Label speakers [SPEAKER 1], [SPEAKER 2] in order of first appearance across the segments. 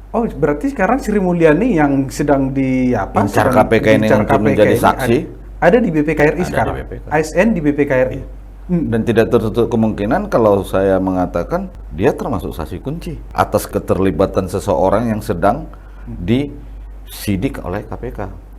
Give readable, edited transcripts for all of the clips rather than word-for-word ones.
[SPEAKER 1] Oh, berarti sekarang Sri Mulyani yang sedang di apa?
[SPEAKER 2] Incar
[SPEAKER 1] Sedang
[SPEAKER 2] KPK ini
[SPEAKER 1] diincar
[SPEAKER 2] untuk
[SPEAKER 1] KPK
[SPEAKER 2] menjadi
[SPEAKER 1] ini
[SPEAKER 2] saksi.
[SPEAKER 1] ada di BPKRI
[SPEAKER 2] Ada di
[SPEAKER 1] sekarang.
[SPEAKER 2] BPK.
[SPEAKER 1] ASN di BPKRI.
[SPEAKER 2] Dan tidak tertutup kemungkinan kalau saya mengatakan dia termasuk saksi kunci atas keterlibatan seseorang yang sedang disidik oleh KPK.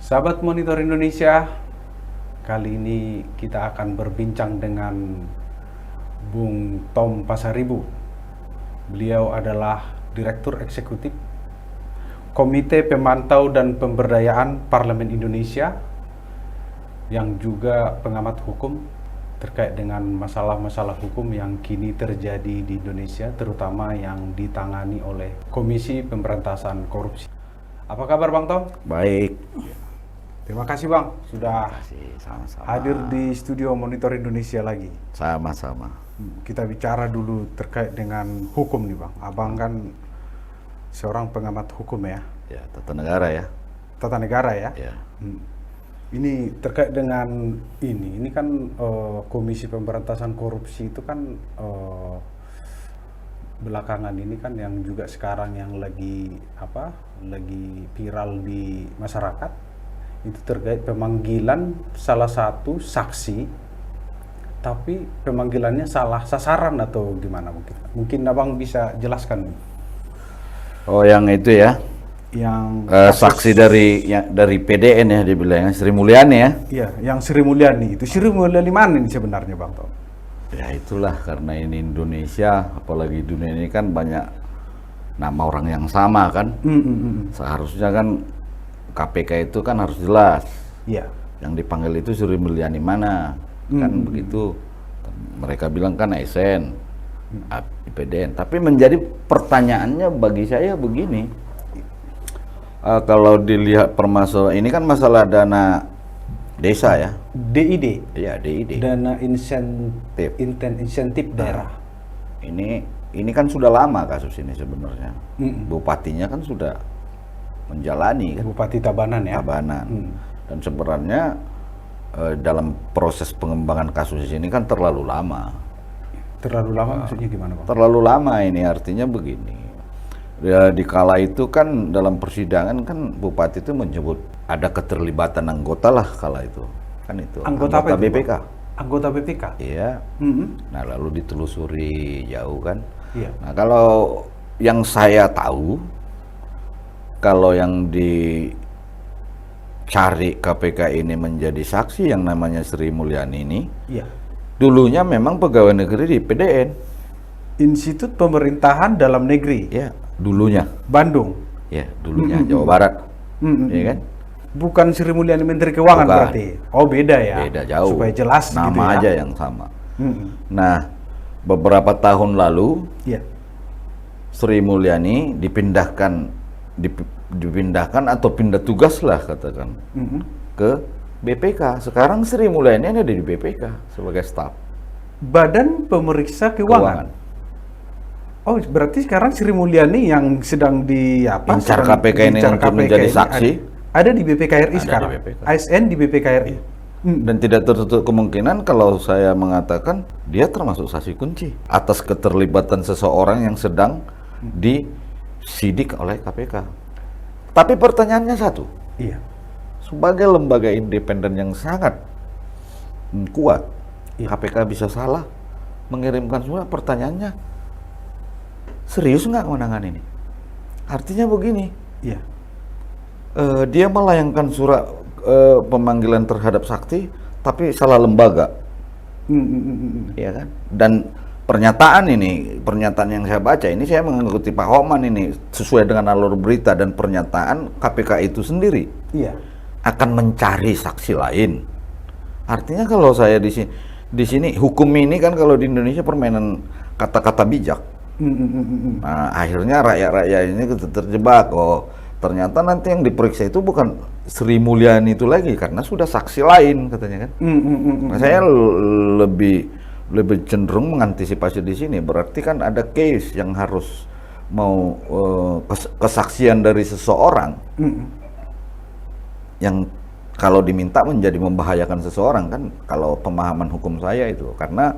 [SPEAKER 1] Sahabat Monitor Indonesia, kali ini kita akan berbincang dengan Bung Tom Pasaribu. Beliau adalah Direktur Eksekutif Komite Pemantau dan Pemberdayaan Parlemen Indonesia, yang juga pengamat hukum terkait dengan masalah-masalah hukum yang kini terjadi di Indonesia, terutama yang ditangani oleh Komisi Pemberantasan Korupsi. Apa kabar Bang Tom?
[SPEAKER 2] Baik.
[SPEAKER 1] Terima kasih Bang, sudah
[SPEAKER 2] Sama-sama.
[SPEAKER 1] hadir di studio Monitor Indonesia lagi.
[SPEAKER 2] Sama-sama.
[SPEAKER 1] Kita bicara dulu terkait dengan hukum nih Bang. Abang kan seorang pengamat hukum ya,
[SPEAKER 2] Ya, tata negara ya.
[SPEAKER 1] tata negara ya.
[SPEAKER 2] Ya.
[SPEAKER 1] Ini terkait dengan ini kan Komisi Pemberantasan Korupsi itu kan belakangan ini kan yang juga sekarang yang lagi viral di masyarakat, itu terkait pemanggilan salah satu saksi, tapi pemanggilannya salah sasaran atau gimana mungkin? Mungkin Abang bisa jelaskan.
[SPEAKER 2] Oh, yang itu ya.
[SPEAKER 1] Yang
[SPEAKER 2] Saksi dari PDN ya dibilangnya Sri Mulyani ya.
[SPEAKER 1] Iya, yang Sri Mulyani itu. Sri Mulyani mana ini sebenarnya Bang Tom?
[SPEAKER 2] Ya itulah, karena ini Indonesia, apalagi dunia ini kan banyak nama orang yang sama kan. Seharusnya kan KPK itu kan harus jelas.
[SPEAKER 1] Iya.
[SPEAKER 2] Yang dipanggil itu Sri Mulyani mana, kan begitu. Mereka bilang kan ASN, IPDN. Tapi menjadi pertanyaannya bagi saya begini, kalau dilihat permasalahan ini kan masalah dana desa ya.
[SPEAKER 1] DID.
[SPEAKER 2] Iya, DID.
[SPEAKER 1] Dana insentif daerah.
[SPEAKER 2] Ini kan sudah lama kasus ini sebenarnya. Bupatinya kan sudah menjalani kan.
[SPEAKER 1] Bupati Tabanan ya.
[SPEAKER 2] Tabanan. Dan sebenarnya dalam proses pengembangan kasus ini kan terlalu lama.
[SPEAKER 1] Terlalu lama maksudnya gimana Bang?
[SPEAKER 2] Terlalu lama ini artinya begini. Ya, di kala itu kan dalam persidangan kan bupati itu menyebut ada keterlibatan anggota lah kala itu. Kan itu.
[SPEAKER 1] Anggota apa itu,
[SPEAKER 2] BPK.
[SPEAKER 1] Bang? Anggota BPK.
[SPEAKER 2] Iya. Nah, lalu ditelusuri jauh kan.
[SPEAKER 1] Iya.
[SPEAKER 2] Nah, kalau yang saya tahu, kalau yang dicari KPK ini menjadi saksi yang namanya Sri Mulyani ini,
[SPEAKER 1] Iya.
[SPEAKER 2] dulunya memang pegawai negeri di PDN.
[SPEAKER 1] Institut Pemerintahan Dalam Negeri.
[SPEAKER 2] Ya, dulunya.
[SPEAKER 1] Bandung.
[SPEAKER 2] Ya, dulunya Jawa Barat. Ya kan?
[SPEAKER 1] Bukan Sri Mulyani Menteri Keuangan
[SPEAKER 2] Bukan.
[SPEAKER 1] berarti. Oh, beda ya.
[SPEAKER 2] Beda jauh.
[SPEAKER 1] Supaya jelas
[SPEAKER 2] nama
[SPEAKER 1] gitu ya.
[SPEAKER 2] aja yang sama. Nah, beberapa tahun lalu
[SPEAKER 1] Iya.
[SPEAKER 2] Sri Mulyani dipindahkan atau pindah tugas lah katakan ke BPK. Sekarang Sri Mulyani ada di BPK sebagai staf.
[SPEAKER 1] Badan Pemeriksa Keuangan. Oh, berarti sekarang Sri Mulyani yang sedang di apa?
[SPEAKER 2] Incar
[SPEAKER 1] sedang
[SPEAKER 2] KPK ini
[SPEAKER 1] diincar
[SPEAKER 2] untuk menjadi
[SPEAKER 1] ini
[SPEAKER 2] saksi.
[SPEAKER 1] Ada di BPKRI
[SPEAKER 2] Ada
[SPEAKER 1] sekarang.
[SPEAKER 2] di BPK.
[SPEAKER 1] ASN di BPKRI.
[SPEAKER 2] Dan tidak tertutup kemungkinan kalau saya mengatakan dia termasuk saksi kunci atas keterlibatan seseorang yang sedang disidik oleh KPK. Tapi pertanyaannya satu,
[SPEAKER 1] Iya.
[SPEAKER 2] sebagai lembaga independen yang sangat kuat, KPK bisa salah mengirimkan surat. Pertanyaannya, serius nggak kewenangan ini? Artinya begini,
[SPEAKER 1] Iya.
[SPEAKER 2] dia melayangkan surat pemanggilan terhadap saksi, tapi salah lembaga, ya kan? Dan pernyataan yang saya baca ini, saya mengikuti Pak Homan ini sesuai dengan alur berita, dan pernyataan KPK itu sendiri
[SPEAKER 1] Iya.
[SPEAKER 2] akan mencari saksi lain. Artinya kalau saya di sini hukum ini kan kalau di Indonesia permainan kata-kata bijak. Nah, akhirnya rakyat-rakyat ini terjebak. Oh, ternyata nanti yang diperiksa itu bukan Sri Mulyani itu lagi karena sudah saksi lain katanya kan. Nah, saya lebih cenderung mengantisipasi di sini. Berarti kan ada case yang harus kesaksian dari seseorang yang kalau diminta menjadi membahayakan seseorang kan, kalau pemahaman hukum saya itu. Karena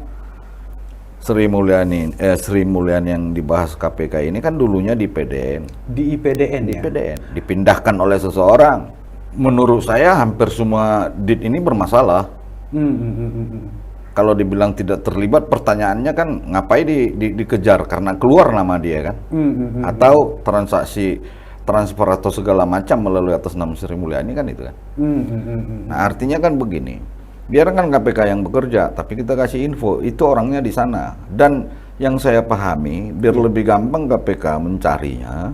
[SPEAKER 2] Sri Mulyani yang dibahas KPK ini kan dulunya di PDN.
[SPEAKER 1] Di IPDN
[SPEAKER 2] Di
[SPEAKER 1] ya?
[SPEAKER 2] PDN, dipindahkan oleh seseorang. Menurut saya hampir semua DIT ini bermasalah. Kalau dibilang tidak terlibat, pertanyaannya kan ngapain dikejar karena keluar nama dia kan? Atau transaksi transfer atau segala macam melalui atas nama Sri Mulyani kan itu kan? Nah artinya kan begini, biarkan KPK yang bekerja, tapi kita kasih info itu orangnya di sana. Dan yang saya pahami, biar lebih gampang KPK mencarinya,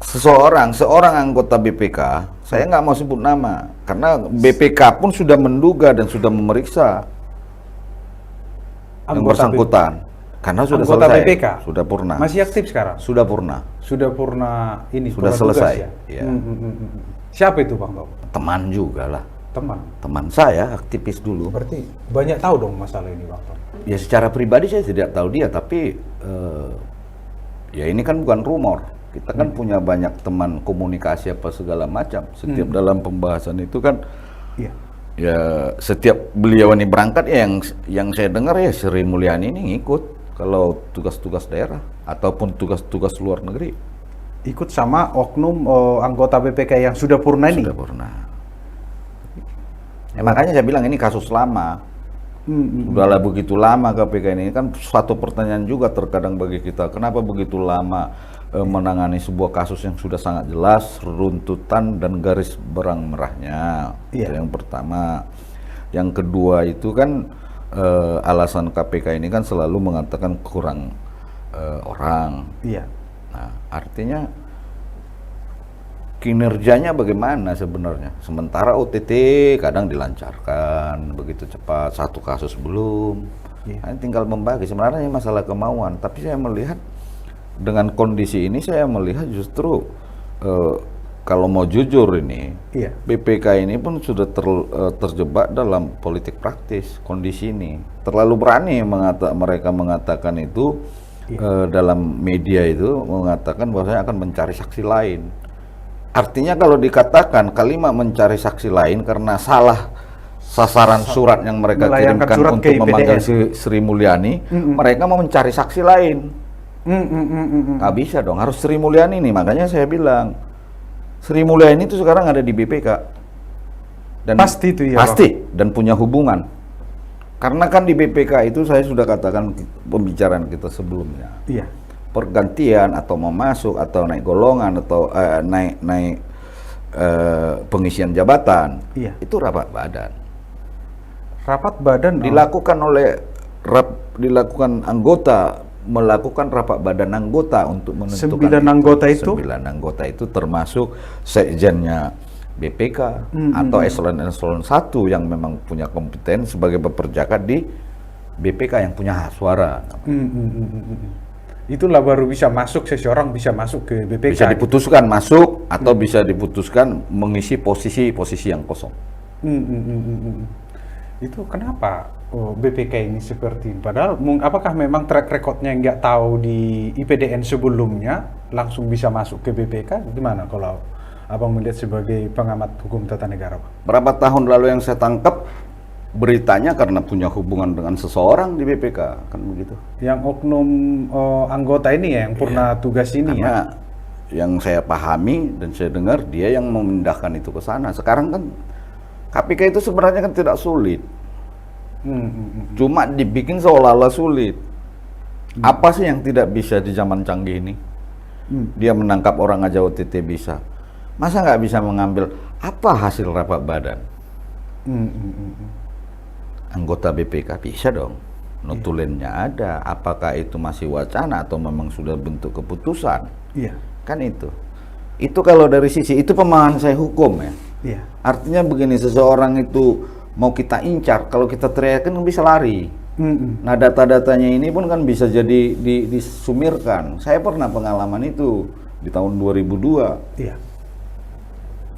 [SPEAKER 2] seorang anggota BPK, saya nggak mau sebut nama, karena BPK pun sudah menduga dan sudah memeriksa yang bersangkutan, karena sudah
[SPEAKER 1] anggota
[SPEAKER 2] selesai,
[SPEAKER 1] BPK?
[SPEAKER 2] sudah purna.
[SPEAKER 1] Masih aktif sekarang?
[SPEAKER 2] Sudah purna.
[SPEAKER 1] Sudah purna ini?
[SPEAKER 2] Sudah
[SPEAKER 1] purna
[SPEAKER 2] selesai.
[SPEAKER 1] tugas ya?
[SPEAKER 2] Ya.
[SPEAKER 1] Siapa itu Bang Tom?
[SPEAKER 2] Teman juga lah.
[SPEAKER 1] Teman
[SPEAKER 2] Saya aktivis dulu.
[SPEAKER 1] berarti banyak tahu dong masalah ini Bang Tom?
[SPEAKER 2] Ya secara pribadi saya tidak tahu dia, tapi ya ini kan bukan rumor. Kita kan punya banyak teman komunikasi apa segala macam. Setiap dalam pembahasan itu kan, ya setiap beliau ini berangkat ya yang saya dengar ya Sri Mulyani ini ngikut kalau tugas-tugas daerah ataupun tugas-tugas luar negeri.
[SPEAKER 1] Ikut sama oknum anggota BPK yang sudah purna ini?
[SPEAKER 2] Sudah purna. Ya, makanya saya bilang ini kasus lama. Udahlah begitu lama KPK ini kan suatu pertanyaan juga terkadang bagi kita. Kenapa begitu lama menangani sebuah kasus yang sudah sangat jelas runtutan dan garis berang merahnya? Itu yang pertama. Yang kedua itu kan alasan KPK ini kan selalu mengatakan kurang orang. Nah, artinya kinerjanya bagaimana sebenarnya? Sementara OTT kadang dilancarkan begitu cepat, satu kasus belum. Tinggal membagi. Sebenarnya ini masalah kemauan. Tapi saya melihat dengan kondisi ini, saya melihat justru kalau mau jujur ini, BPK ini pun sudah terjebak dalam politik praktis kondisi ini. Terlalu berani mereka mengatakan itu dalam media itu mengatakan bahwa saya akan mencari saksi lain. Artinya kalau dikatakan kalimat mencari saksi lain karena salah sasaran surat yang mereka kirimkan untuk memanggil Sri Mulyani, mereka mau mencari saksi lain. Nggak bisa dong, harus Sri Mulyani nih. Makanya saya bilang Sri Mulyani itu sekarang ada di BPK dan
[SPEAKER 1] pasti itu ya,
[SPEAKER 2] pasti Bang. Dan punya hubungan karena kan di BPK itu saya sudah katakan pembicaraan kita sebelumnya, pergantian atau mau masuk atau naik golongan atau naik pengisian jabatan, itu rapat badan dilakukan oleh anggota melakukan rapat badan anggota untuk menentukan
[SPEAKER 1] 9 anggota itu
[SPEAKER 2] 9 anggota itu termasuk sekjennya BPK atau eselon 1 yang memang punya kompeten sebagai peperjakat di BPK yang punya hak suara.
[SPEAKER 1] Itulah baru bisa masuk, seseorang bisa masuk ke BPK.
[SPEAKER 2] Bisa diputuskan masuk atau bisa diputuskan mengisi posisi yang kosong.
[SPEAKER 1] Itu kenapa BPK ini seperti ini? Padahal apakah memang track recordnya nggak tahu di IPDN sebelumnya langsung bisa masuk ke BPK? Gimana kalau Abang melihat sebagai pengamat hukum tata negara, Pak?
[SPEAKER 2] Berapa tahun lalu yang saya tangkap beritanya karena punya hubungan dengan seseorang di BPK, kan begitu.
[SPEAKER 1] Yang oknum anggota ini ya, yang purna tugas ini
[SPEAKER 2] karena yang saya pahami dan saya dengar dia yang memindahkan itu ke sana. Sekarang kan KPK itu sebenarnya kan tidak sulit. Cuma dibikin seolah-olah sulit. Apa sih yang tidak bisa di zaman canggih ini? Dia menangkap orang aja OTT bisa. Masa nggak bisa mengambil apa hasil rapat badan? Anggota BPK bisa dong. Notulennya ada. Apakah itu masih wacana atau memang sudah bentuk keputusan? Kan itu. Itu kalau dari sisi itu pemahaman saya hukum ya. Artinya begini, seseorang itu mau kita incar, kalau kita teriakin bisa lari. Nah data-datanya ini pun kan bisa jadi disumirkan. Saya pernah pengalaman itu di tahun 2002.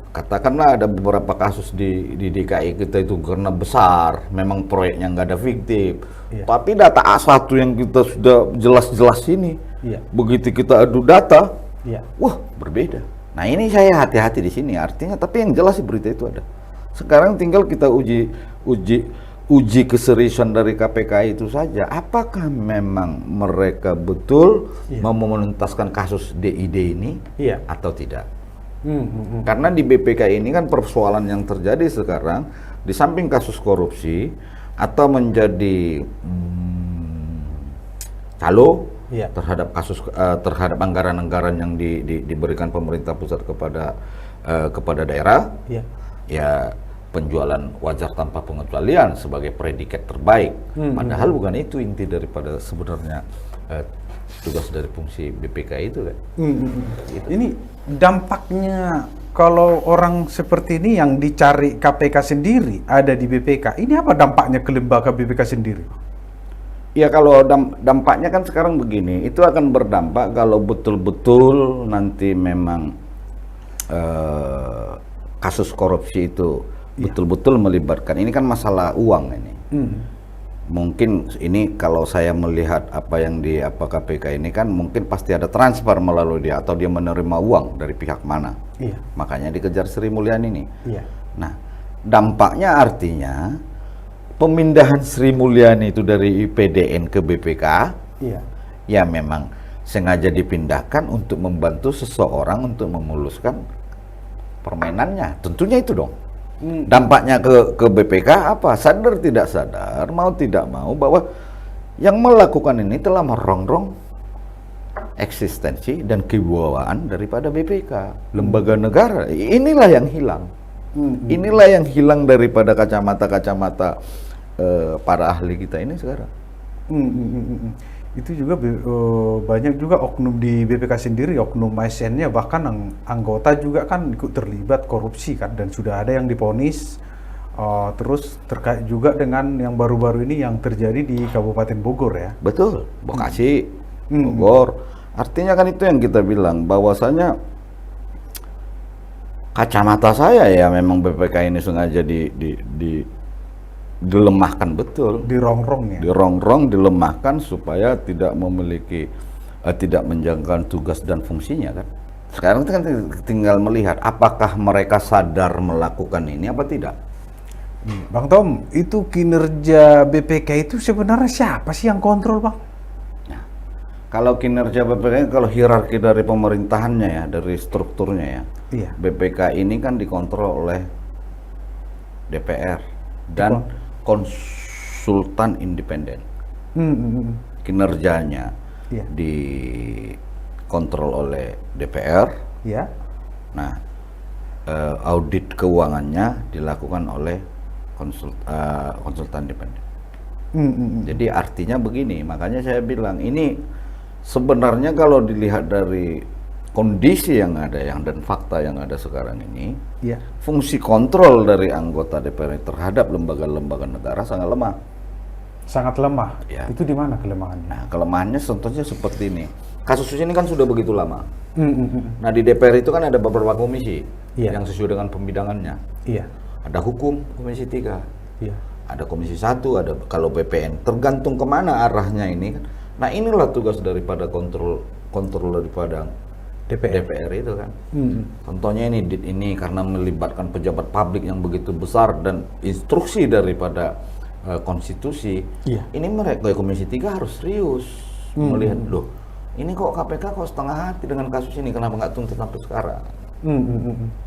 [SPEAKER 2] Katakanlah ada beberapa kasus di DKI kita itu karena besar, memang proyeknya nggak ada fiktif. Tapi data A1 yang kita sudah jelas-jelas ini
[SPEAKER 1] Iya.
[SPEAKER 2] Begitu kita adu data,
[SPEAKER 1] Iya.
[SPEAKER 2] wah berbeda. Nah ini saya hati-hati di sini. Artinya, tapi yang jelas di berita itu ada. Sekarang tinggal kita uji keseriusan dari KPK itu saja. Apakah memang mereka betul mau menuntaskan kasus DID ini atau tidak? Karena di BPK ini kan persoalan yang terjadi sekarang, di samping kasus korupsi atau menjadi calo terhadap kasus terhadap anggaran-anggaran yang diberikan pemerintah pusat kepada daerah, ya penjualan wajar tanpa pengecualian sebagai predikat terbaik. Padahal bukan itu inti daripada sebenarnya tugas dari fungsi BPK itu kan.
[SPEAKER 1] Gitu. Ini dampaknya kalau orang seperti ini yang dicari KPK sendiri ada di BPK, ini apa dampaknya ke lembaga BPK sendiri?
[SPEAKER 2] Ya kalau dampaknya kan sekarang begini, itu akan berdampak kalau betul-betul nanti memang kasus korupsi itu betul-betul melibatkan, ini kan masalah uang ini. Mungkin ini kalau saya melihat apa yang di KPK ini kan mungkin pasti ada transfer melalui dia atau dia menerima uang dari pihak mana. Makanya dikejar Sri Mulyani ini. Nah, dampaknya artinya pemindahan Sri Mulyani itu dari IPDN ke BPK, ya memang sengaja dipindahkan untuk membantu seseorang untuk memuluskan permainannya. Tentunya itu dong. Dampaknya ke BPK apa? Sadar tidak sadar, mau tidak mau bahwa yang melakukan ini telah merongrong eksistensi dan kewibawaan daripada BPK, lembaga negara. Inilah yang hilang. Inilah yang hilang daripada kacamata para ahli kita ini sekarang.
[SPEAKER 1] Itu juga banyak juga oknum di BPK sendiri, oknum ASN-nya bahkan anggota juga kan ikut terlibat korupsi kan, dan sudah ada yang divonis. Terus terkait juga dengan yang baru-baru ini yang terjadi di Kabupaten Bogor ya.
[SPEAKER 2] Betul, Bekasi, Bogor. Artinya kan itu yang kita bilang bahwasanya kacamata saya ya memang BPK ini sengaja dilemahkan betul, dirongrong, dilemahkan supaya tidak memiliki tidak menjalankan tugas dan fungsinya kan. Sekarang kan tinggal melihat apakah mereka sadar melakukan ini apa tidak.
[SPEAKER 1] Bang Tom, itu kinerja BPK itu sebenarnya siapa sih yang kontrol, Bang?
[SPEAKER 2] Nah, kalau kinerja BPK, kalau hierarki dari pemerintahannya ya, dari strukturnya ya, BPK ini kan dikontrol oleh DPR dan konsultan independen. Kinerjanya dikontrol oleh DPR. Nah, audit keuangannya dilakukan oleh konsultan independen. Jadi artinya begini, makanya saya bilang ini sebenarnya kalau dilihat dari kondisi yang ada dan fakta yang ada sekarang ini, fungsi kontrol dari anggota DPR terhadap lembaga-lembaga negara sangat lemah.
[SPEAKER 1] Sangat lemah. Itu di mana kelemahannya?
[SPEAKER 2] Nah, kelemahannya contohnya seperti ini. Kasus ini kan sudah begitu lama. Nah, di DPR itu kan ada beberapa komisi yang sesuai dengan pembidangannya. Ada hukum, komisi 3. Ada komisi 1, ada kalau PPN. Tergantung kemana arahnya ini kan. Nah, inilah tugas daripada kontrol daripada DPR itu kan. Contohnya ini karena melibatkan pejabat publik yang begitu besar dan instruksi daripada konstitusi. Ini mereka Komisi 3 harus serius melihat, loh, ini kok KPK kok setengah hati dengan kasus ini, kenapa nggak tuntas sampai sekarang?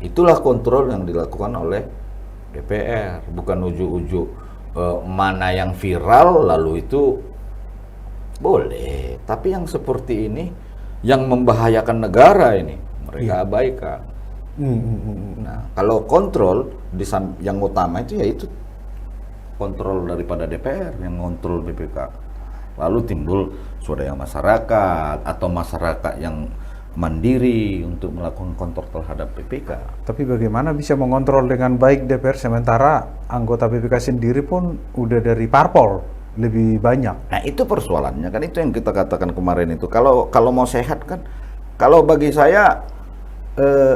[SPEAKER 2] Itulah kontrol yang dilakukan oleh DPR, bukan ujuk-ujuk mana yang viral lalu itu boleh, tapi yang seperti ini yang membahayakan negara ini mereka abaikan. Nah, kalau kontrol yang utama itu yaitu kontrol daripada DPR yang kontrol BPK. Lalu timbul swadaya masyarakat atau masyarakat yang mandiri untuk melakukan kontrol terhadap BPK.
[SPEAKER 1] Tapi bagaimana bisa mengontrol dengan baik DPR sementara anggota BPK sendiri pun udah dari parpol lebih banyak.
[SPEAKER 2] Nah, itu persoalannya kan, itu yang kita katakan kemarin itu. Kalau mau sehat kan, kalau bagi saya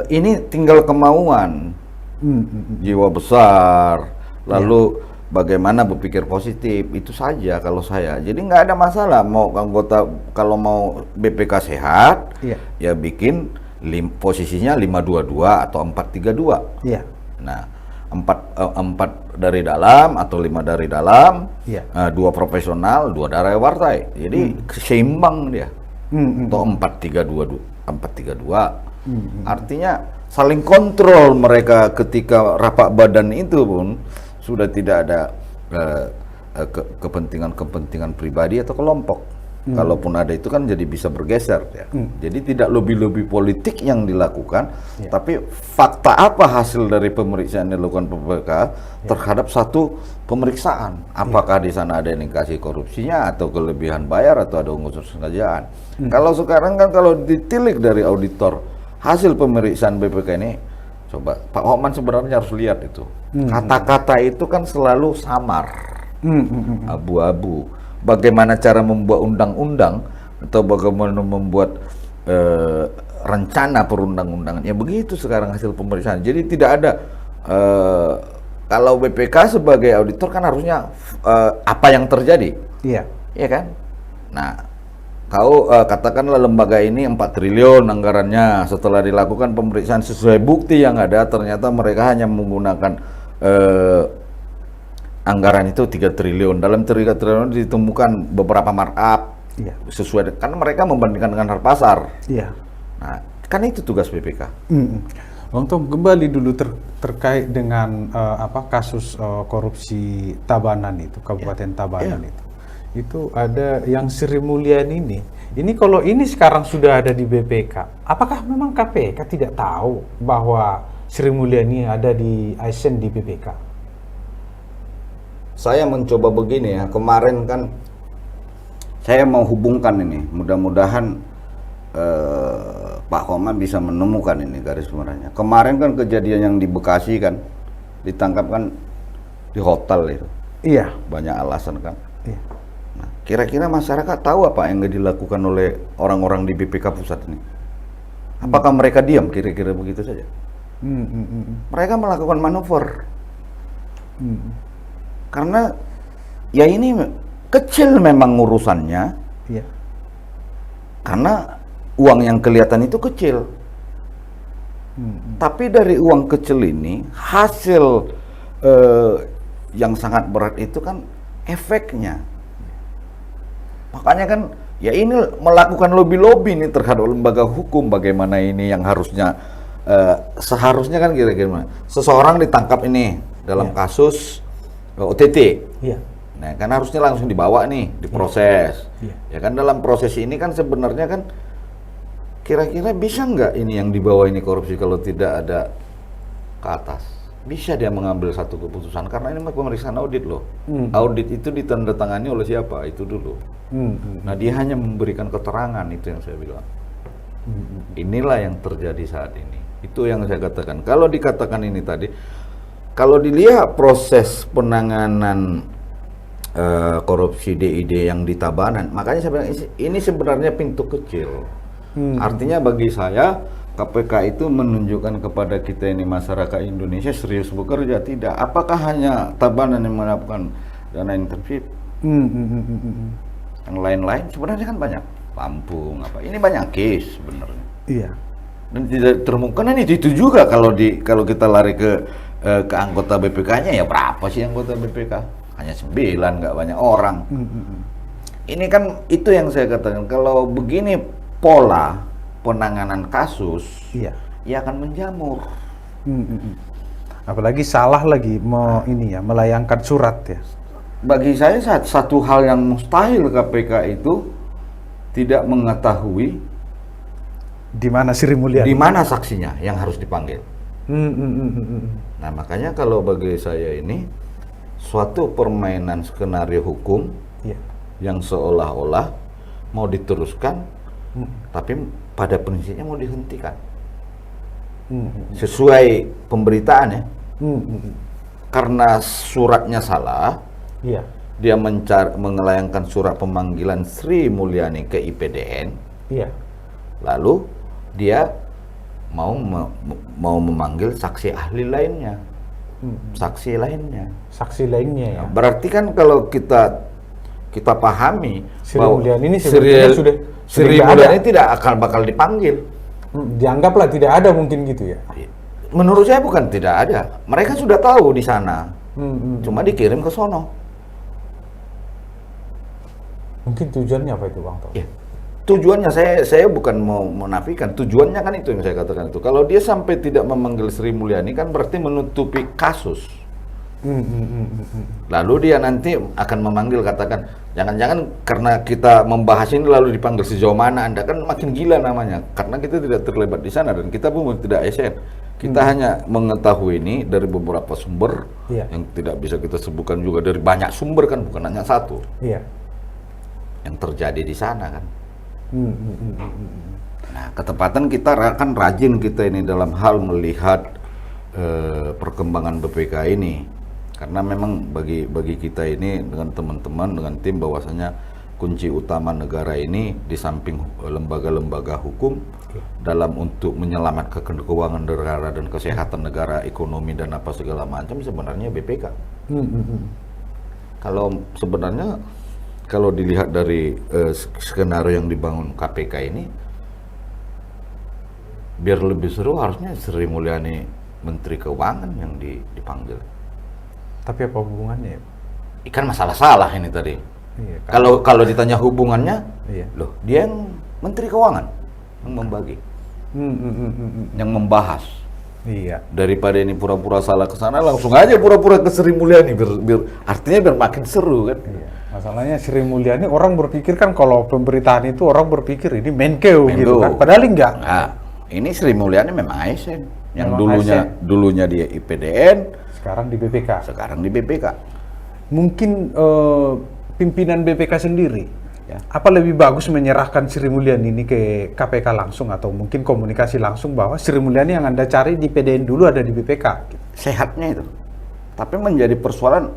[SPEAKER 2] ini tinggal kemauan, jiwa besar, lalu bagaimana berpikir positif, itu saja kalau saya. Jadi nggak ada masalah mau anggota, kalau mau BPK sehat, ya bikin posisinya 5-2-2 atau 4-3-2.
[SPEAKER 1] Iya.
[SPEAKER 2] Nah, 4 dari dalam atau 5 dari dalam, 2 profesional, 2 dari partai. Jadi seimbang dia. Atau 4-3-2, 4-3-2. Artinya saling kontrol mereka ketika rapat badan itu pun sudah tidak ada kepentingan pribadi atau kelompok. Kalaupun ada itu kan jadi bisa bergeser ya. Jadi tidak lobby-lobby politik yang dilakukan, tapi fakta apa hasil dari pemeriksaan yang dilakukan PPK terhadap satu pemeriksaan. Apakah di sana ada indikasi korupsinya atau kelebihan bayar atau ada unsur sengajaan. Kalau sekarang kan kalau ditilik dari auditor hasil pemeriksaan BPK ini, coba Pak Hokman sebenarnya harus lihat itu. Kata-kata itu kan selalu samar, abu-abu. Bagaimana cara membuat undang-undang atau bagaimana membuat rencana perundang-undangan. Ya begitu sekarang hasil pemeriksaan. Jadi tidak ada kalau BPK sebagai auditor kan harusnya apa yang terjadi. Iya kan? Nah, kau katakanlah lembaga ini 4 triliun anggarannya, setelah dilakukan pemeriksaan sesuai bukti yang ada ternyata mereka hanya menggunakan anggaran itu 3 triliun. Dalam 3 triliun ditemukan beberapa markup sesuai, karena mereka membandingkan dengan harga pasar. Nah, kan itu tugas BPK.
[SPEAKER 1] Untuk kembali dulu terkait dengan kasus korupsi Tabanan itu, Kabupaten Tabanan itu ada yang Sri Mulyani ini. Ini kalau ini sekarang sudah ada di BPK, apakah memang KPK tidak tahu bahwa Sri Mulyani ada di ASN di BPK?
[SPEAKER 2] Saya mencoba begini ya, kemarin kan saya mau hubungkan ini, mudah-mudahan Pak Hokman bisa menemukan ini garis merahnya. Kemarin kan kejadian yang di Bekasi kan, ditangkap kan di hotel itu.
[SPEAKER 1] Iya.
[SPEAKER 2] Banyak alasan kan. Iya. Nah, kira-kira masyarakat tahu apa yang dilakukan oleh orang-orang di BPK pusat ini? Apakah mereka diam? Kira-kira begitu saja. Mereka melakukan manuver. Karena ya ini kecil memang urusannya, karena uang yang kelihatan itu kecil. Tapi dari uang kecil ini hasil yang sangat berat itu kan efeknya. Makanya kan ya ini melakukan lobby-lobby ini terhadap lembaga hukum, bagaimana ini yang harusnya seharusnya kan kira-kira seseorang ditangkap ini dalam kasus OTT. Nah, kan harusnya langsung dibawa nih, diproses. Ya kan dalam proses ini kan sebenarnya kan kira-kira bisa nggak ini yang dibawa ini korupsi kalau tidak ada ke atas? Bisa dia mengambil satu keputusan karena ini pemeriksaan audit loh. Audit itu ditandatangani oleh siapa? Itu dulu. Nah, dia hanya memberikan keterangan, itu yang saya bilang. Inilah yang terjadi saat ini. Itu yang saya katakan. Kalau dikatakan ini tadi, kalau dilihat proses penanganan korupsi DID yang di Tabanan, makanya saya bilang ini sebenarnya pintu kecil. Artinya bagi saya KPK itu menunjukkan kepada kita ini masyarakat Indonesia serius bekerja. Tidak. Apakah hanya Tabanan yang mendapatkan dana intensif? Yang lain-lain sebenarnya kan banyak. Lampung apa? Ini banyak case sebenarnya. Iya. Dan tidak termungkin itu juga kalau kita lari ke anggota BPK-nya, ya berapa sih anggota BPK? Hanya 9, nggak banyak orang. Ini kan itu yang saya katakan, kalau begini pola penanganan kasus, ya akan menjamur.
[SPEAKER 1] Apalagi salah lagi melayangkan surat ya.
[SPEAKER 2] Bagi saya satu hal yang mustahil KPK itu tidak mengetahui
[SPEAKER 1] di mana Sri Mulyani,
[SPEAKER 2] di mana saksinya yang harus dipanggil. Nah, makanya kalau bagi saya ini suatu permainan skenario hukum yang seolah-olah mau diteruskan, tapi pada prinsipnya mau dihentikan sesuai pemberitaan ya. Karena suratnya salah, dia mengelayangkan surat pemanggilan Sri Mulyani ke IPDN, lalu dia mau memanggil saksi ahli lainnya. saksi lainnya.
[SPEAKER 1] Saksi lainnya ya.
[SPEAKER 2] Berarti kan kalau kita pahami
[SPEAKER 1] Sri
[SPEAKER 2] bahwa
[SPEAKER 1] Mulyani ini sebetulnya sudah
[SPEAKER 2] Sri
[SPEAKER 1] nggak
[SPEAKER 2] Mulyani
[SPEAKER 1] ada.
[SPEAKER 2] tidak akan bakal dipanggil.
[SPEAKER 1] Dianggaplah tidak ada mungkin gitu ya.
[SPEAKER 2] Menurut saya bukan tidak ada. Mereka sudah tahu di sana. Cuma dikirim ke sono.
[SPEAKER 1] Mungkin tujuannya apa itu Bang Tom?
[SPEAKER 2] Ya. Tujuannya saya bukan mau menafikan. Tujuannya kan itu yang saya katakan itu. Kalau dia sampai tidak memanggil Sri Mulyani kan berarti menutupi kasus. Lalu dia nanti akan memanggil, katakan jangan-jangan karena kita membahas ini lalu dipanggil sejauh mana Anda, kan makin gila namanya. Karena kita tidak terlibat di sana dan kita pun tidak ASN. Kita hanya mengetahui ini dari beberapa sumber yang tidak bisa kita sebutkan juga, dari banyak sumber kan, bukan hanya satu. Yang terjadi di sana kan. Nah, ketepatan kita kan rajin kita ini dalam hal melihat perkembangan BPK ini. Karena memang bagi kita ini dengan teman-teman, dengan tim, bahwasanya kunci utama negara ini di samping lembaga-lembaga hukum dalam untuk menyelamatkan keuangan negara dan kesehatan negara, ekonomi dan apa segala macam sebenarnya BPK. Kalau sebenarnya kalau dilihat dari skenario yang dibangun KPK ini, biar lebih seru harusnya Sri Mulyani Menteri Keuangan yang dipanggil.
[SPEAKER 1] Tapi apa hubungannya ya?
[SPEAKER 2] Ikan masalah salah ini tadi.
[SPEAKER 1] Iya,
[SPEAKER 2] Kalau ditanya hubungannya, loh dia yang Menteri Keuangan yang membagi, yang membahas.
[SPEAKER 1] Iya.
[SPEAKER 2] Daripada ini pura-pura salah ke sana, langsung aja pura-pura ke Sri Mulyani, artinya biar makin seru kan.
[SPEAKER 1] Iya. Masalahnya Sri Mulyani orang berpikir kan kalau pemberitaan itu orang berpikir ini Menkeu gitu kan. Padahal enggak.
[SPEAKER 2] Nah, ini Sri Mulyani memang ASN yang
[SPEAKER 1] Memang
[SPEAKER 2] dulunya dia IPDN,
[SPEAKER 1] sekarang di BPK.
[SPEAKER 2] sekarang di BPK.
[SPEAKER 1] Mungkin pimpinan BPK sendiri, apa lebih bagus menyerahkan Sri Mulyani ini ke KPK langsung atau mungkin komunikasi langsung bahwa Sri Mulyani yang Anda cari di PDN dulu ada di BPK?
[SPEAKER 2] Sehatnya itu. Tapi menjadi persoalan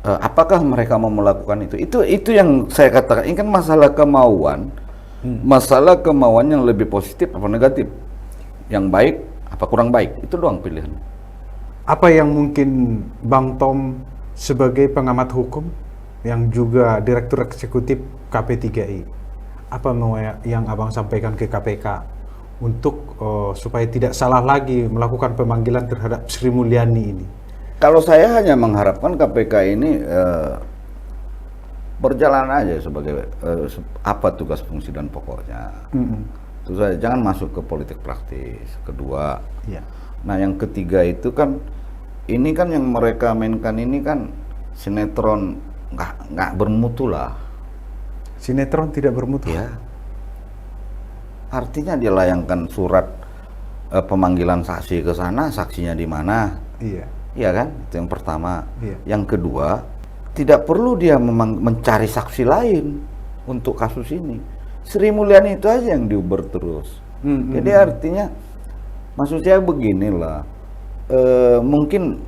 [SPEAKER 2] apakah mereka mau melakukan itu? Itu yang saya katakan. Ini kan masalah kemauan, masalah kemauan yang lebih positif apa negatif, yang baik apa kurang baik, itu doang pilihan.
[SPEAKER 1] Apa yang mungkin Bang Tom sebagai pengamat hukum yang juga Direktur Eksekutif KP3I, apa yang Abang sampaikan ke KPK untuk supaya tidak salah lagi melakukan pemanggilan terhadap Sri Mulyani ini?
[SPEAKER 2] Kalau saya hanya mengharapkan KPK ini berjalan aja sebagai apa tugas fungsi dan pokoknya. Itu saja, jangan masuk ke politik praktis. Kedua, nah yang ketiga itu kan, ini kan yang mereka mainkan ini kan sinetron nggak bermutu lah.
[SPEAKER 1] Sinetron tidak bermutu.
[SPEAKER 2] Ya. Artinya dia layangkan surat pemanggilan saksi ke sana, saksinya di mana? Iya kan? Itu yang pertama. Yang kedua, tidak perlu dia mencari saksi lain untuk kasus ini. Sri Mulyani itu aja yang diuber terus. Jadi artinya, maksud saya beginilah. Mungkin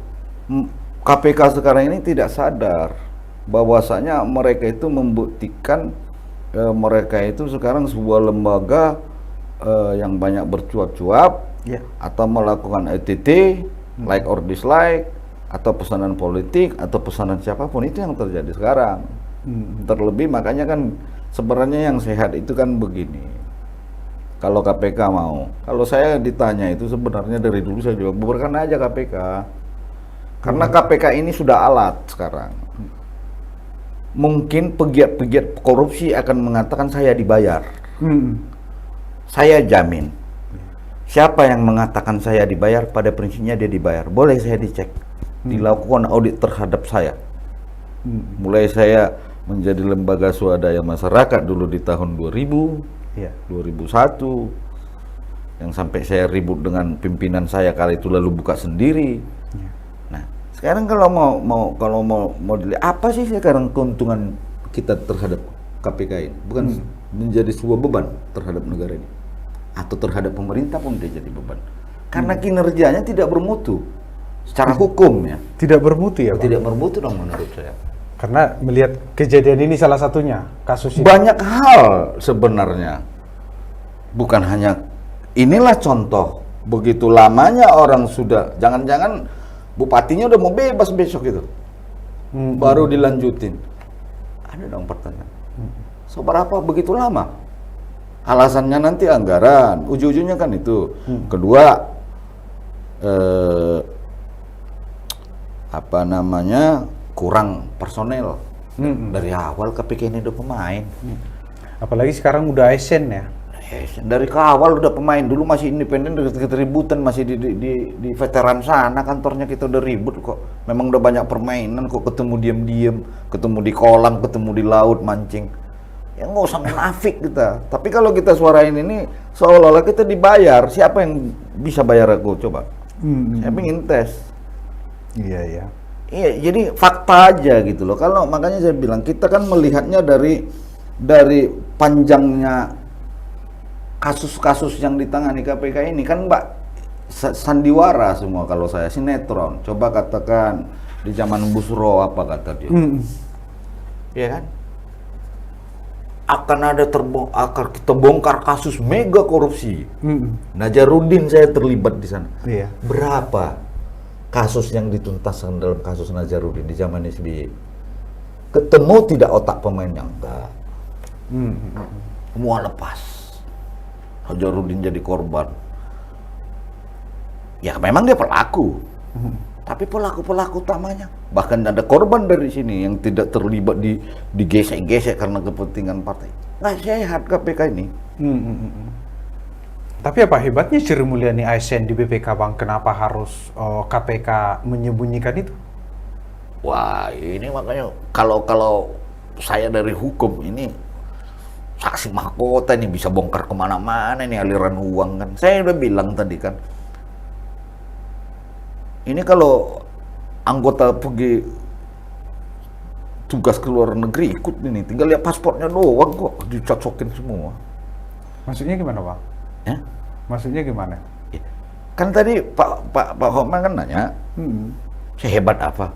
[SPEAKER 2] KPK sekarang ini tidak sadar bahwasanya mereka itu membuktikan mereka itu sekarang sebuah lembaga yang banyak bercuap-cuap atau melakukan ETT, like or dislike, atau pesanan politik atau pesanan siapapun. Itu yang terjadi sekarang. Terlebih makanya kan sebenarnya yang sehat itu kan begini. Kalau KPK mau, kalau saya ditanya itu sebenarnya dari dulu saya juga bubarkan aja KPK. Karena KPK ini sudah alat sekarang. Mungkin pegiat-pegiat korupsi akan mengatakan saya dibayar. Saya jamin. Siapa yang mengatakan saya dibayar, pada prinsipnya dia dibayar. Boleh saya dicek. Dilakukan audit terhadap saya. Mulai saya menjadi lembaga swadaya masyarakat dulu di tahun 2000, 2001, yang sampai saya ribut dengan pimpinan saya kali itu lalu buka sendiri. Nah, sekarang kalau mau dilihat apa sih sekarang keuntungan kita terhadap KPK ini? Bukan menjadi sebuah beban terhadap negara ini, atau terhadap pemerintah pun dia jadi beban. Karena kinerjanya tidak bermutu secara hukum ya.
[SPEAKER 1] Tidak bermutu ya, Pak?
[SPEAKER 2] Tidak bermutu dong menurut saya.
[SPEAKER 1] Karena melihat kejadian ini salah satunya, kasus ini.
[SPEAKER 2] Banyak hal sebenarnya. Bukan hanya, inilah contoh. Begitu lamanya orang sudah, jangan-jangan Bupatinya udah mau bebas besok itu. Baru dilanjutin. Ada dong pertanyaan. Seberapa begitu lama? Alasannya nanti anggaran, ujung-ujungnya kan itu. Kedua, kurang personel. Dari awal KPK ini udah pemain.
[SPEAKER 1] Apalagi sekarang udah ASN ya.
[SPEAKER 2] Dari awal udah pemain, dulu masih independen, ributan masih di veteran sana, kantornya kita udah ribut kok. Memang udah banyak permainan kok, ketemu diam-diam, ketemu di kolam, ketemu di laut mancing. Ya nggak usah munafik kita. Tapi kalau kita suarain ini seolah-olah kita dibayar. Siapa yang bisa bayar aku coba? Saya pengen tes.
[SPEAKER 1] Iya, iya.
[SPEAKER 2] Iya, jadi fakta aja gitu loh. Kalau makanya saya bilang kita kan melihatnya dari panjangnya kasus-kasus yang ditangani KPK ini kan Mbak sandiwara semua kalau saya sinetron. Coba katakan di zaman Busro apa kata dia? Iya kan? Akan kita bongkar kasus mega korupsi. Najarudin saya terlibat di sana.
[SPEAKER 1] Iya.
[SPEAKER 2] Berapa kasus yang dituntaskan dalam kasus Najarudin di zaman SBY? Ketemu tidak otak pemainnya? Enggak. Semua lepas. Najarudin jadi korban. Ya memang dia pelaku. Tapi pelaku utamanya. Bahkan ada korban dari sini yang tidak terlibat digesek-gesek karena kepentingan partai. Nggak sehat KPK ini.
[SPEAKER 1] Tapi apa hebatnya Sri Mulyani ASN di BPK Bang? Kenapa harus KPK menyembunyikan itu?
[SPEAKER 2] Wah, ini makanya kalau saya dari hukum ini saksi mahkota ini bisa bongkar kemana-mana ini aliran uang kan. Saya udah bilang tadi kan. Ini kalau anggota pergi tugas ke luar negeri ikut ini, tinggal lihat paspornya doang kok dicocokin semua.
[SPEAKER 1] Maksudnya gimana Bang?
[SPEAKER 2] Ya?
[SPEAKER 1] Maksudnya gimana?
[SPEAKER 2] Kan tadi Pak Hotman kan nanya, sehebat apa?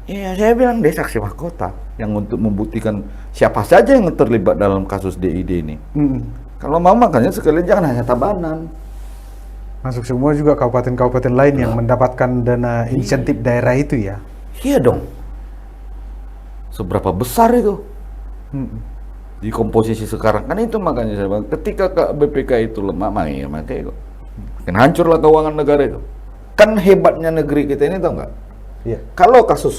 [SPEAKER 2] Iya, saya bilang dia saksi mahkota yang untuk membuktikan siapa saja yang terlibat dalam kasus DID ini. Kalau mau makanya sekalian jangan hanya Tabanan.
[SPEAKER 1] Masuk semua juga kabupaten-kabupaten lain yang mendapatkan dana insentif daerah itu ya?
[SPEAKER 2] Iya dong. Seberapa besar itu? Di komposisi sekarang kan itu makanya saya bilang ketika BPK itu lemah makanya kok makin hancurlah keuangan negara itu. Kan hebatnya negeri kita ini tau nggak?
[SPEAKER 1] Iya.
[SPEAKER 2] Kalau kasus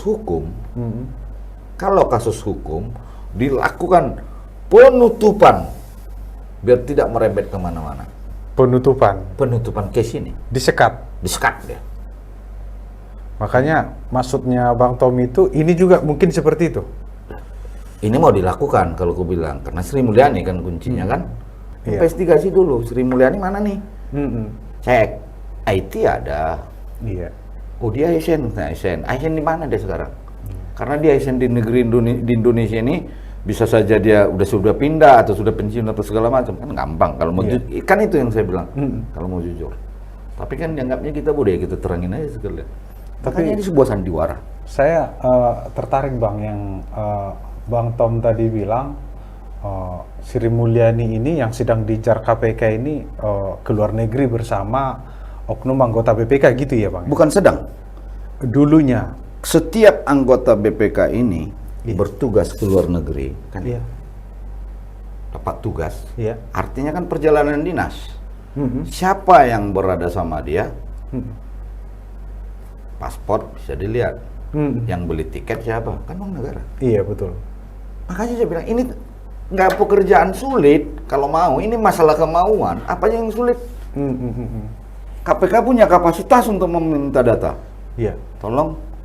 [SPEAKER 2] hukum dilakukan penutupan biar tidak merembet kemana-mana. Penutupan case ini.
[SPEAKER 1] Disekat
[SPEAKER 2] dia.
[SPEAKER 1] Makanya maksudnya Bang Tom itu ini juga mungkin seperti itu.
[SPEAKER 2] Ini mau dilakukan kalau aku bilang karena Sri Mulyani kan kuncinya kan. Investigasi dulu Sri Mulyani mana nih? Cek IT ada.
[SPEAKER 1] Iya.
[SPEAKER 2] Oh dia ASN di mana dia sekarang? Karena dia ASN di di Indonesia ini bisa saja dia sudah pindah atau sudah pensiun atau segala macam kan gampang kalau mau kan itu yang saya bilang kalau mau jujur. Tapi kan dianggapnya kita budaya kita terangin aja sekalian. Tapi ini sebuah sandiwara.
[SPEAKER 1] Saya tertarik Bang yang Bang Tom tadi bilang Sri Mulyani ini yang sedang diincar KPK ini ke luar negeri bersama oknum anggota BPK gitu ya Bang?
[SPEAKER 2] Bukan sedang.
[SPEAKER 1] Dulunya.
[SPEAKER 2] Setiap anggota BPK ini bertugas ke luar negeri kan? Dapat tugas. Artinya kan perjalanan dinas. Siapa yang berada sama dia? Paspor bisa dilihat. Yang beli tiket siapa? Kan uang negara.
[SPEAKER 1] Iya betul.
[SPEAKER 2] Makanya saya bilang ini nggak pekerjaan sulit kalau mau. Ini masalah kemauan. Apa yang sulit? KPK punya kapasitas untuk meminta data.
[SPEAKER 1] Iya.
[SPEAKER 2] Tolong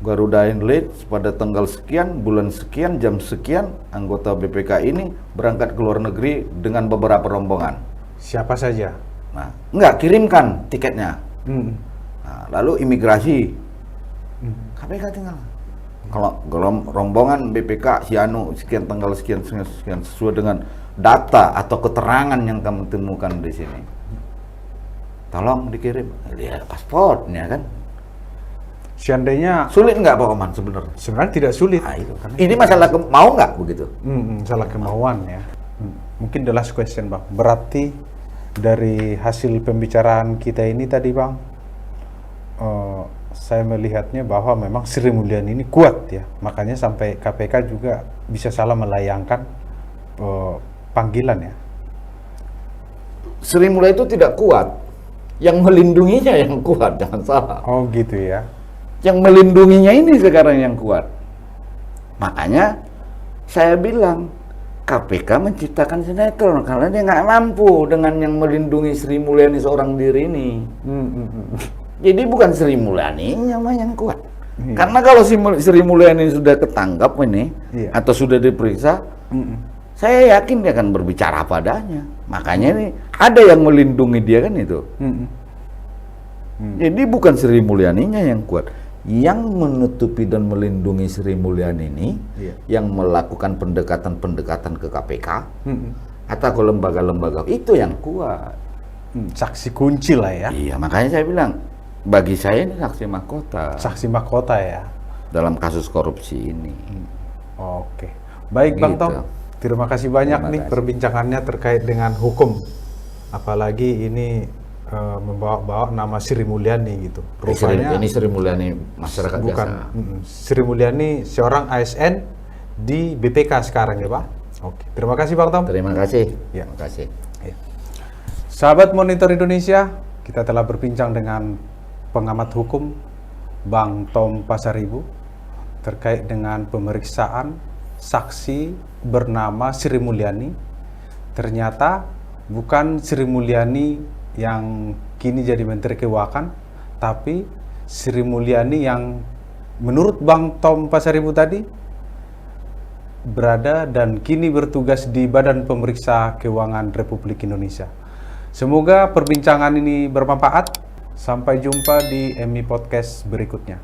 [SPEAKER 2] Garuda Inlet pada tanggal sekian, bulan sekian, jam sekian, anggota BPK ini berangkat ke luar negeri dengan beberapa rombongan.
[SPEAKER 1] Siapa saja?
[SPEAKER 2] Nah, enggak, kirimkan tiketnya. Nah, lalu imigrasi. KPK tinggal. Kalau rombongan BPK Sianu sekian tanggal sekian sesuai dengan data atau keterangan yang kamu temukan di sini. Tolong dikirim. Lihat paspornya kan.
[SPEAKER 1] Seandainya
[SPEAKER 2] sulit nggak Pak Oman sebenarnya?
[SPEAKER 1] Sebenarnya tidak sulit.
[SPEAKER 2] Nah, itu. Ini masalah mau nggak begitu?
[SPEAKER 1] Masalah kemauan ya. Mungkin the last question Bang. Berarti dari hasil pembicaraan kita ini tadi Bang, saya melihatnya bahwa memang Sri Mulyani ini kuat ya, makanya sampai KPK juga bisa salah melayangkan panggilan ya.
[SPEAKER 2] Sri Mulyani itu tidak kuat, yang melindunginya yang kuat, jangan salah.
[SPEAKER 1] Oh gitu ya.
[SPEAKER 2] Yang melindunginya ini sekarang yang kuat. Makanya saya bilang KPK menciptakan sinetron karena dia nggak mampu dengan yang melindungi Sri Mulyani seorang diri ini. Jadi bukan Sri Mulyani yang kuat. Iya. Karena kalau Sri Mulyani sudah ketangkap ini atau sudah diperiksa, saya yakin dia akan berbicara padanya. Makanya ini ada yang melindungi dia kan itu. Jadi bukan Sri Mulyaninya yang kuat, yang menutupi dan melindungi Sri Mulyani ini, yang melakukan pendekatan-pendekatan ke KPK atau ke lembaga-lembaga itu yang kuat.
[SPEAKER 1] Saksi kunci lah ya.
[SPEAKER 2] Iya, makanya saya bilang bagi saya ini saksi mahkota.
[SPEAKER 1] Saksi mahkota ya.
[SPEAKER 2] Dalam kasus korupsi ini.
[SPEAKER 1] Oke, baik Bang Tom. Terima kasih banyak nih perbincangannya terkait dengan hukum. Apalagi ini membawa-bawa nama Sri Mulyani gitu.
[SPEAKER 2] Rupanya ini Sri Mulyani masyarakat
[SPEAKER 1] bukan,
[SPEAKER 2] biasa.
[SPEAKER 1] Sri Mulyani seorang ASN di BPK sekarang ya Pak. Oke, terima kasih Bang Tom.
[SPEAKER 2] Terima kasih.
[SPEAKER 1] Ya.
[SPEAKER 2] Terima kasih.
[SPEAKER 1] Ya. Sahabat Monitor Indonesia, kita telah berbincang dengan pengamat hukum Bang Tom Pasaribu terkait dengan pemeriksaan saksi bernama Sri Mulyani. Ternyata bukan Sri Mulyani yang kini jadi Menteri Keuangan, tapi Sri Mulyani yang menurut Bang Tom Pasaribu tadi berada dan kini bertugas di Badan Pemeriksa Keuangan Republik Indonesia. Semoga perbincangan ini bermanfaat. Sampai jumpa di MI Podcast berikutnya.